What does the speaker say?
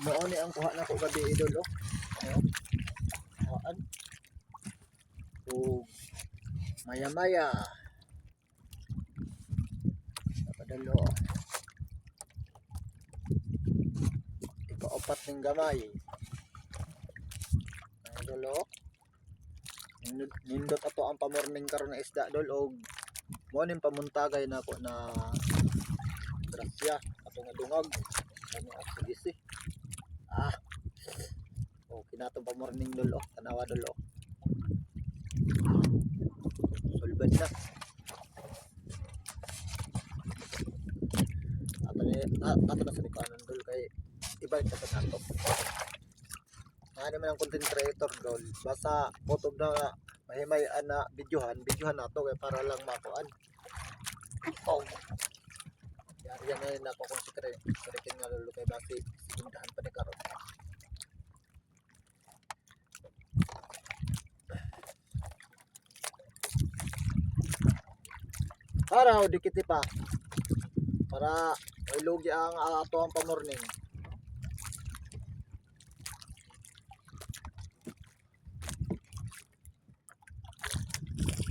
Mao ni ang kuha na ko gabi idol oh. Ayo. Kuhaan. O maya-maya napadalo. Ika-upat ning gamay. Idol oh. Nindot ato ang pamorning karon na isda dol og mo ning pamuntagay nako na grasya ato nga dungag kami oxygisi. Kinato pamorning dol oh, tanawa dol oh. Sulbad na. Ato na sa likanan dol kay ibalik na sa nato. Ano man ang content creator dol, basta photo na mahimayan na videohan nato kay para lang makuan. Yan na yun ako kung sikretin nga lolo kay basi sigundahan pa ni karon. Para dikit pa para may lugi ang ato ang pamorning.